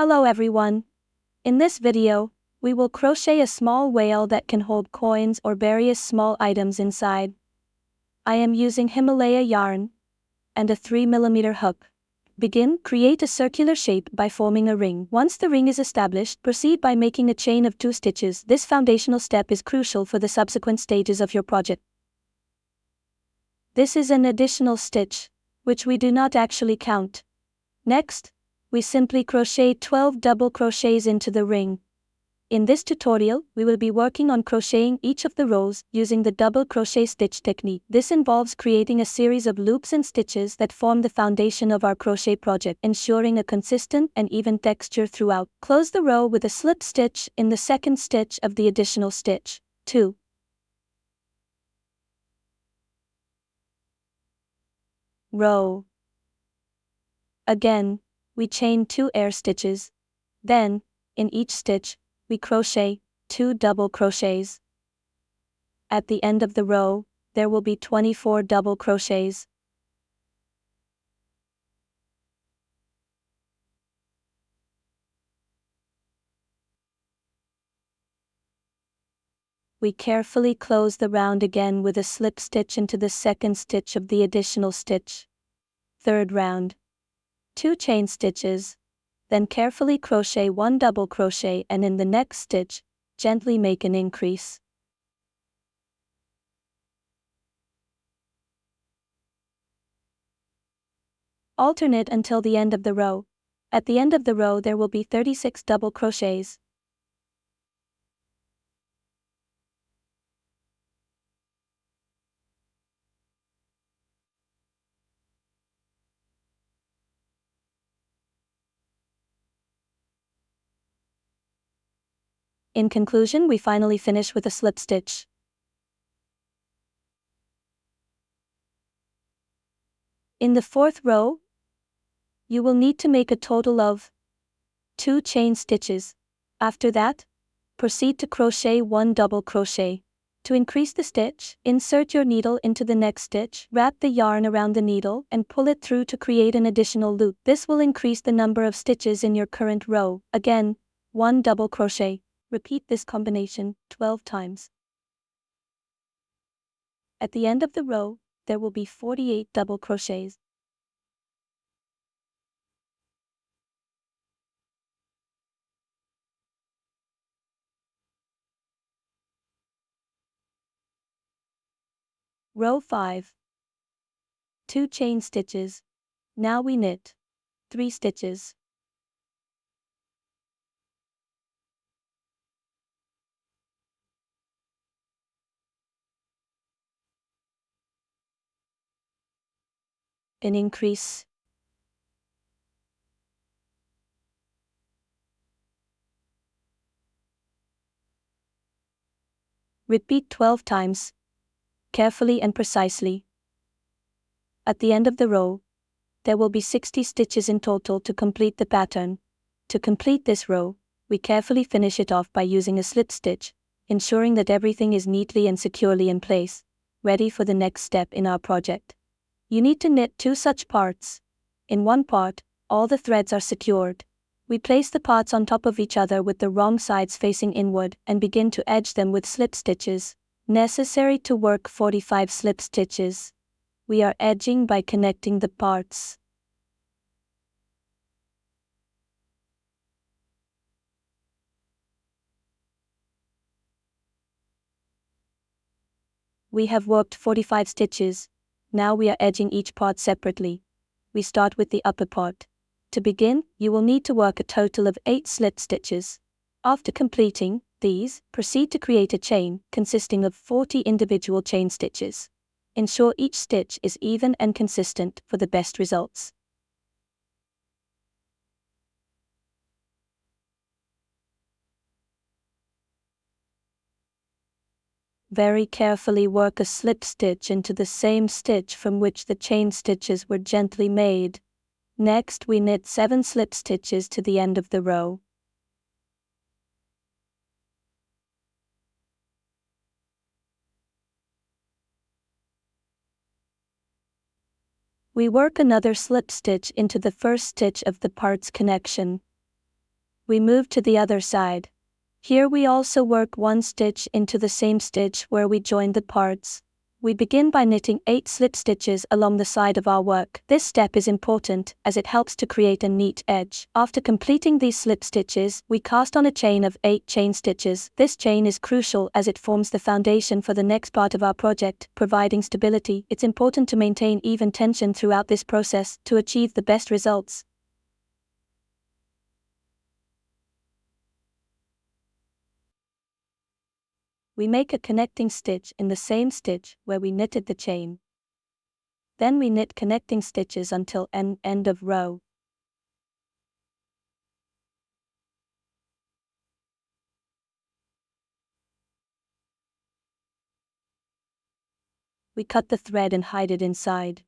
Hello everyone. In this video, we will crochet a small whale that can hold coins or various small items inside. I am using Himalaya yarn and a 3mm hook. Begin, create a circular shape by forming a ring. Once the ring is established, proceed by making a chain of 2 stitches. This foundational step is crucial for the subsequent stages of your project. This is an additional stitch, which we do not actually count. Next, we simply crochet 12 double crochets into the ring. In this tutorial, we will be working on crocheting each of the rows using the double crochet stitch technique. This involves creating a series of loops and stitches that form the foundation of our crochet project, ensuring a consistent and even texture throughout. Close the row with a slip stitch in the second stitch of the additional stitch. 2. Row. Again, we chain 2 air stitches. Then, in each stitch, we crochet 2 double crochets. At the end of the row, there will be 24 double crochets. We carefully close the round again with a slip stitch into the second stitch of the additional stitch. Third round. 2 chain stitches. Then carefully crochet 1 double crochet and in the next stitch, gently make an increase. Alternate until the end of the row. At the end of the row there will be 36 double crochets. In conclusion, we finally finish with a slip stitch. In the 4th row, you will need to make a total of 2 chain stitches. After that, proceed to crochet 1 double crochet. To increase the stitch, insert your needle into the next stitch, wrap the yarn around the needle and pull it through to create an additional loop. This will increase the number of stitches in your current row. Again, 1 double crochet. Repeat this combination 12 times. At the end of the row, there will be 48 double crochets. Row 5. 2 chain stitches. Now we knit 3 stitches. An increase. Repeat 12 times, carefully and precisely. At the end of the row, there will be 60 stitches in total to complete the pattern. To complete this row, we carefully finish it off by using a slip stitch, ensuring that everything is neatly and securely in place, ready for the next step in our project. You need to knit 2 such parts. In one part, all the threads are secured. We place the parts on top of each other with the wrong sides facing inward and begin to edge them with slip stitches. Necessary to work 45 slip stitches. We are edging by connecting the parts. We have worked 45 stitches. Now we are edging each part separately. We start with the upper part. To begin, you will need to work a total of 8 slip stitches. After completing these, proceed to create a chain consisting of 40 individual chain stitches. Ensure each stitch is even and consistent for the best results. Very carefully work a slip stitch into the same stitch from which the chain stitches were gently made. Next, we knit 7 slip stitches to the end of the row. We work another slip stitch into the first stitch of the parts connection. we move to the other side. Here we also work one stitch into the same stitch where we joined the parts. We begin by knitting 8 slip stitches along the side of our work. This step is important as it helps to create a neat edge. After completing these slip stitches, we cast on a chain of 8 chain stitches. This chain is crucial as it forms the foundation for the next part of our project, providing stability. It's important to maintain even tension throughout this process to achieve the best results. We make a connecting stitch in the same stitch where we knitted the chain. Then we knit connecting stitches until end of row. We cut the thread and hide it inside.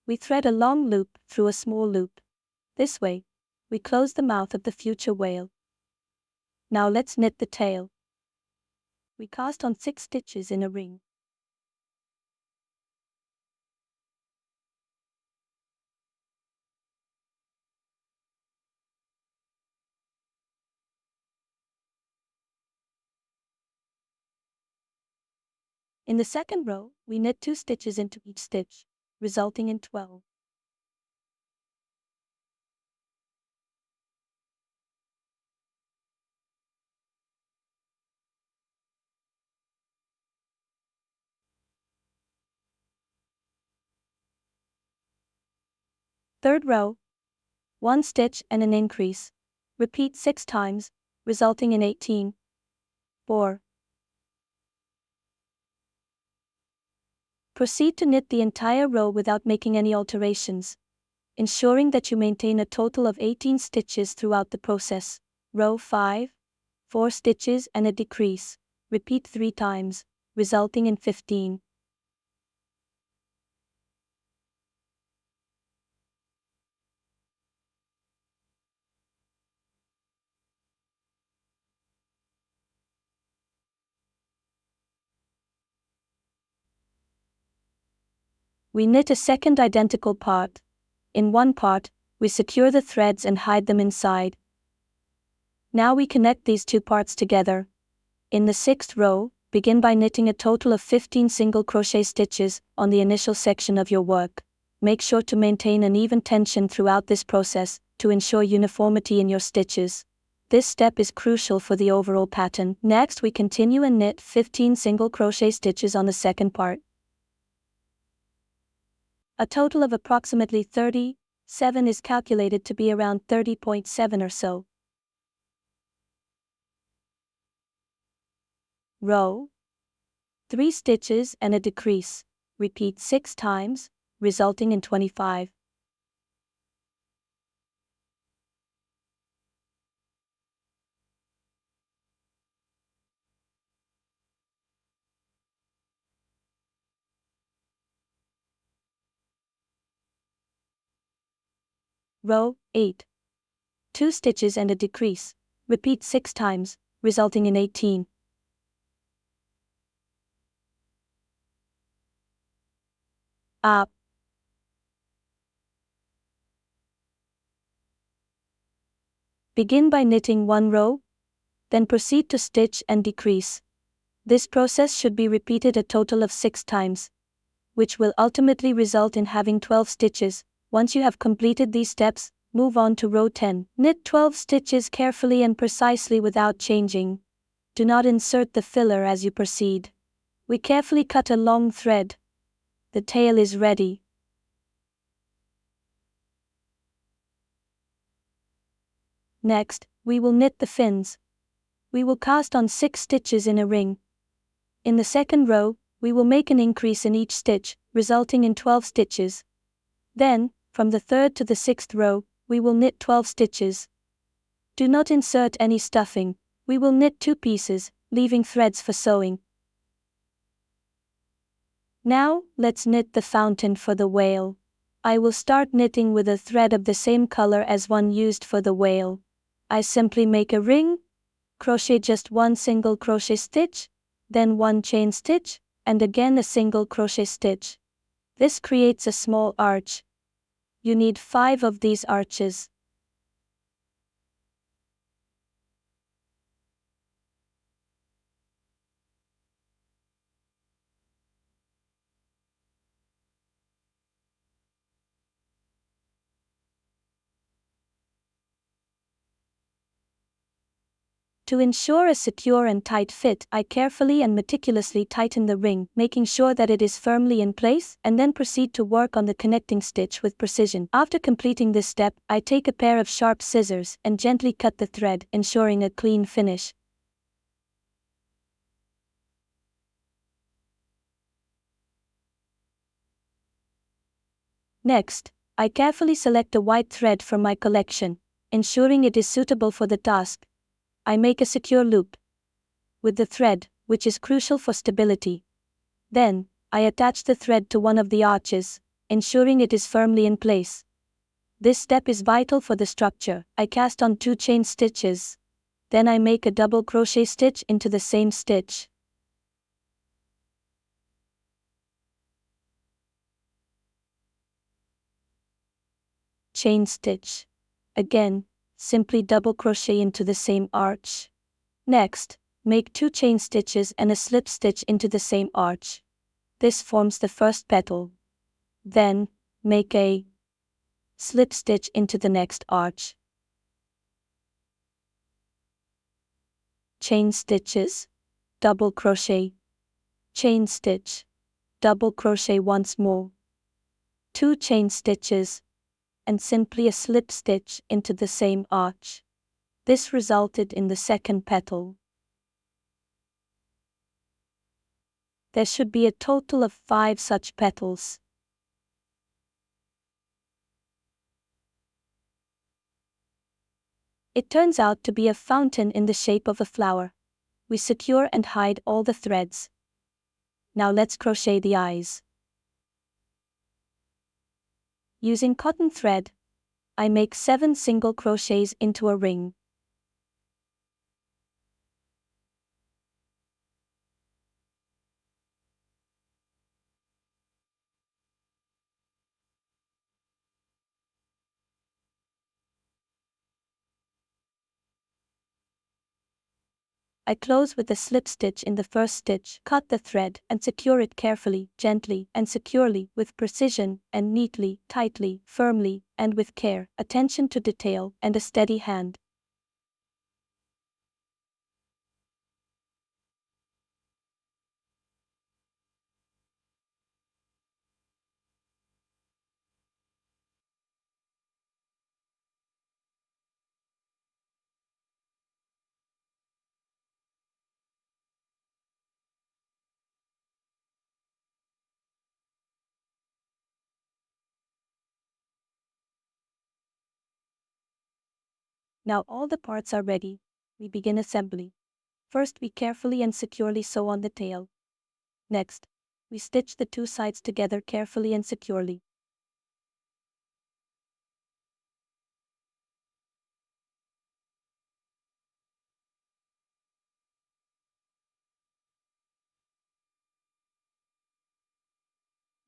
We thread a long loop through a small loop. This way, we close the mouth of the future whale. Now let's knit the tail. We cast on 6 stitches in a ring. In the second row, we knit 2 stitches into each stitch, resulting in 12. Third row, 1 stitch and an increase. Repeat 6 times, resulting in 18. 4. Proceed to knit the entire row without making any alterations, ensuring that you maintain a total of 18 stitches throughout the process. Row 5, 4 stitches and a decrease. Repeat 3 times, resulting in 15. We knit a second identical part. In one part, we secure the threads and hide them inside. Now we connect these 2 parts together. In the 6th row, begin by knitting a total of 15 single crochet stitches on the initial section of your work. Make sure to maintain an even tension throughout this process to ensure uniformity in your stitches. This step is crucial for the overall pattern. Next, we continue and knit 15 single crochet stitches on the second part. A total of approximately 37 is calculated to be around 30.7 or so. Row 3 stitches and a decrease. Repeat 6 times, resulting in 25. Row 8. 2 stitches and a decrease. Repeat 6 times, resulting in 18. Up. Begin by knitting 1 row, then proceed to stitch and decrease. This process should be repeated a total of 6 times, which will ultimately result in having 12 stitches. Once you have completed these steps, move on to row 10. Knit 12 stitches carefully and precisely without changing. Do not insert the filler as you proceed. We carefully cut a long thread. The tail is ready. Next, we will knit the fins. We will cast on 6 stitches in a ring. In the second row, we will make an increase in each stitch, resulting in 12 stitches. Then, from the 3rd to the 6th row, we will knit 12 stitches. Do not insert any stuffing. We will knit 2 pieces, leaving threads for sewing. Now, let's knit the fountain for the whale. I will start knitting with a thread of the same color as one used for the whale. I simply make a ring, crochet just one single crochet stitch, then one chain stitch, and again a single crochet stitch. This creates a small arch. You need 5 of these arches. To ensure a secure and tight fit, I carefully and meticulously tighten the ring, making sure that it is firmly in place, and then proceed to work on the connecting stitch with precision. After completing this step, I take a pair of sharp scissors and gently cut the thread, ensuring a clean finish. Next, I carefully select a white thread from my collection, ensuring it is suitable for the task. I make a secure loop with the thread, which is crucial for stability. Then, I attach the thread to one of the arches, ensuring it is firmly in place. This step is vital for the structure. I cast on 2 chain stitches. Then I make a double crochet stitch into the same stitch. Chain stitch. Again, simply double crochet into the same arch. Next, make 2 chain stitches and a slip stitch into the same arch. This forms the first petal. Then, make a slip stitch into the next arch. Chain stitches, double crochet, chain stitch, double crochet once more, 2 chain stitches, and simply a slip stitch into the same arch. This resulted in the second petal. There should be a total of 5 such petals. It turns out to be a fountain in the shape of a flower. We secure and hide all the threads. Now let's crochet the eyes. Using cotton thread, I make 7 single crochets into a ring. I close with a slip stitch in the first stitch, cut the thread, and secure it carefully, gently, and securely, with precision, and neatly, tightly, firmly, and with care, attention to detail, and a steady hand. Now all the parts are ready. We begin assembly. First, we carefully and securely sew on the tail. Next, we stitch the 2 sides together carefully and securely.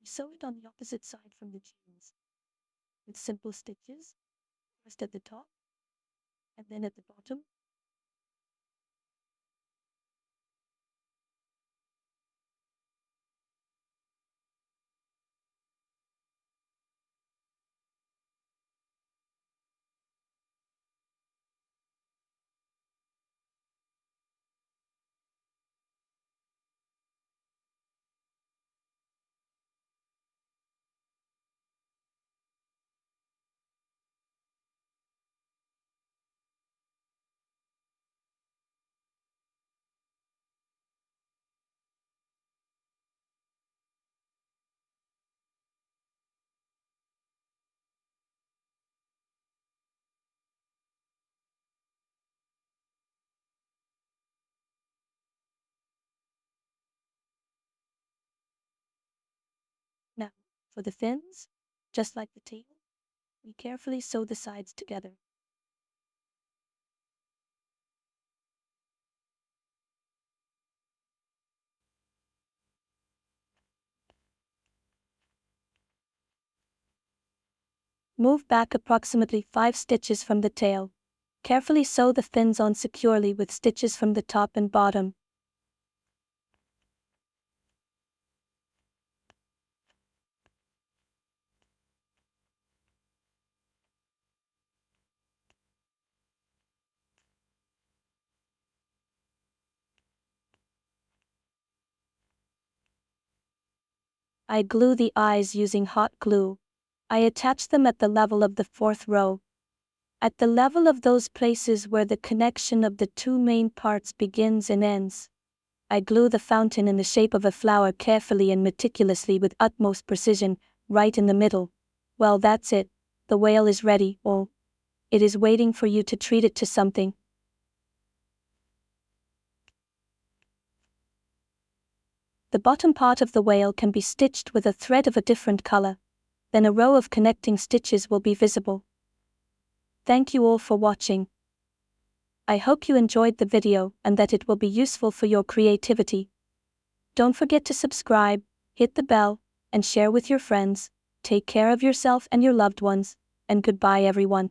We sew it on the opposite side from the chains, with simple stitches, first at the top, and then at the bottom. Now, for the fins, just like the tail, we carefully sew the sides together. Move back approximately 5 stitches from the tail. Carefully sew the fins on securely with stitches from the top and bottom. I glue the eyes using hot glue. I attach them at the level of the 4th row. At the level of those places where the connection of the two main parts begins and ends. I glue the fountain in the shape of a flower carefully and meticulously with utmost precision, right in the middle. Well, that's it. The whale is ready. Oh, it is waiting for you to treat it to something. The bottom part of the whale can be stitched with a thread of a different color. Then a row of connecting stitches will be visible. Thank you all for watching. I hope you enjoyed the video and that it will be useful for your creativity. Don't forget to subscribe, hit the bell, and share with your friends. Take care of yourself and your loved ones, and goodbye everyone.